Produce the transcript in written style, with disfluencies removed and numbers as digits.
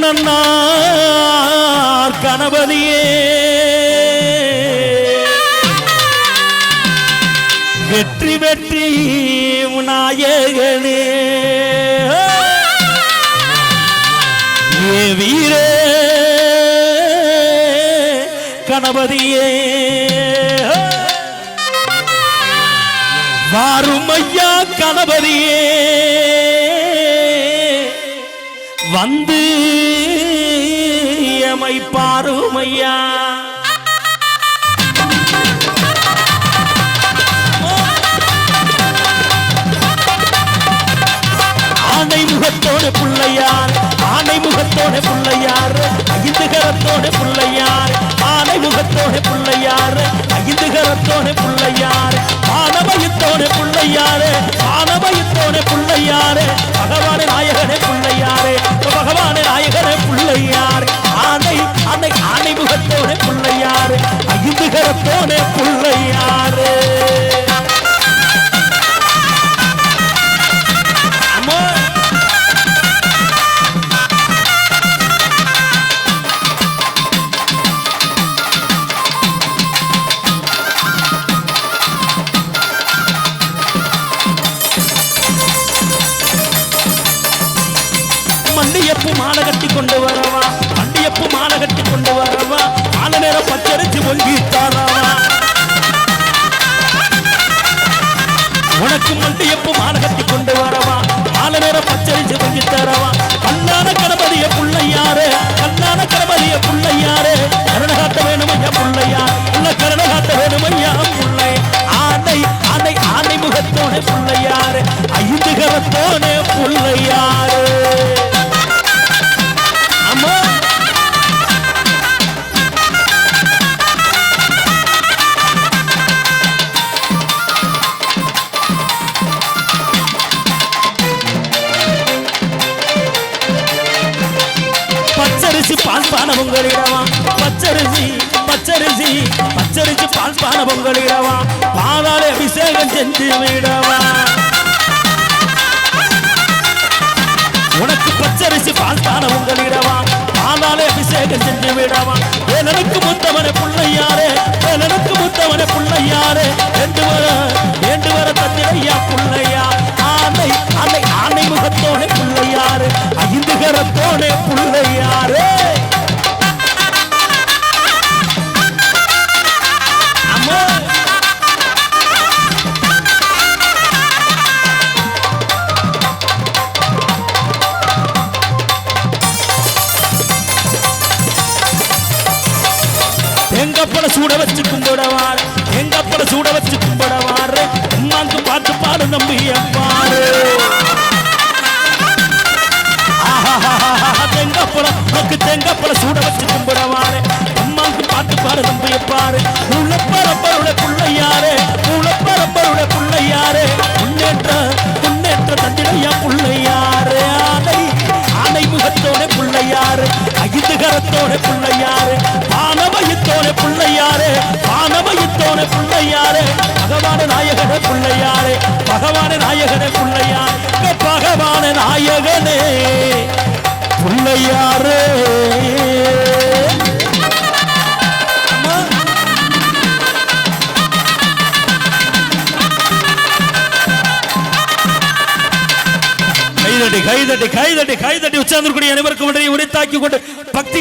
நன்னார் கணபதியே வெற்றி வெற்றி நாயகனே வீரே கணபதியே வாரும் ஐயா கணபதியே வந்து எமை பாரும் ஐயா ஆனை முகத்தோட புள்ளையார் ஆனை முகத்தோட புள்ளையார் ஐந்து கரத்தோட புள்ளையார் ஆனை முகத்தோட புள்ளையார் ஐந்து கரத்தோட புள்ளையார் ஆனமயத்தோட புள்ளையாரு ஆனமயத்தோட புள்ளையாரு பகவான நாயகனே புள்ளையாரு பகவான நாயகனே புள்ளையார் ஆனை ஆனை ஆனை முகத்தோட புள்ளையாரு ஐந்து கரத்தோட புள்ளையாரு மண்டியப்பு மாலை கட்டி கொண்டு வரவா மண்டியப்பு மாலை கட்டி கொண்டு வரவா மாலை நேரம் பச்சரிச்சு பொங்கித்தாரவா உனக்கு மண்டியப்பு மாலை கட்டி கொண்டு வரவா மாலை நேரம் பச்சரிச்சு பொங்கித்தாரவா கண்ணான கணபதிய புள்ளையாரு கண்ணான கணபதிய புள்ளையாரு கருணகாத்த வேணுமையா புள்ளையார் இல்ல கருணகாத்த வேணுமையா புள்ளை ஆனை ஆனை ஆனை முகத்தோட புள்ளையாரு ஐந்து கரத்தோட புள்ளையாரு பச்சரிசி பால் பான பொங்கலிடவா பச்சரிசி பச்சரிசி பச்சரிசி பால் பான பொங்கலிடவா பாலால அபிஷேகம் செஞ்சு விடவா உனக்கு பச்சரிசி பால் பான பொங்கலிடவா பாலால அபிஷேகம் செஞ்சு விடவா எனக்கு முத்தவனை புள்ளையாரே எனக்கு முத்தவனை புள்ளையாரே வேண்டு வர தந்திரையா புள்ளையா ஆனை ஆனை ஆனை முகத்தோட புள்ளையாரு ஐந்து கரத்தோட புள்ளையாரு எங்கப்பட சூட வச்சு கும்பிடவார் எங்கப்பட சூட வச்சு கும்பிடவார் அம்மாக்கு பாட்டு பாடு நம்பி அம்மாரு தெங்கப்பட சூட வச்சு கும்பிடவாரு அம்மாக்கு பாட்டு பாடு நம்பி பாரு உழப்பரப்பருடைய புள்ளையாரு உழப்பரப்பருடைய புள்ளையாரு முன்னேற்ற முன்னேற்ற தந்திரையா புள்ளையாரு ஆனை ஆனை முகத்தோட புள்ளையாரு ஐந்து கரத்தோட புள்ளையாரு ஆனமயத்தோட புள்ளையாரு ஆனமயத்தோட புள்ளையாரு பகவான நாயகனே புள்ளையாரு பகவான நாயகனே புள்ளையார் பகவான நாயகனே புள்ளையாரு கைதட்டி கைதட்டி கைதட்டி கைதட்டி உச்சார்ந்து அனைவருக்கும் உரைத்தாக்கி கொண்டு பக்தி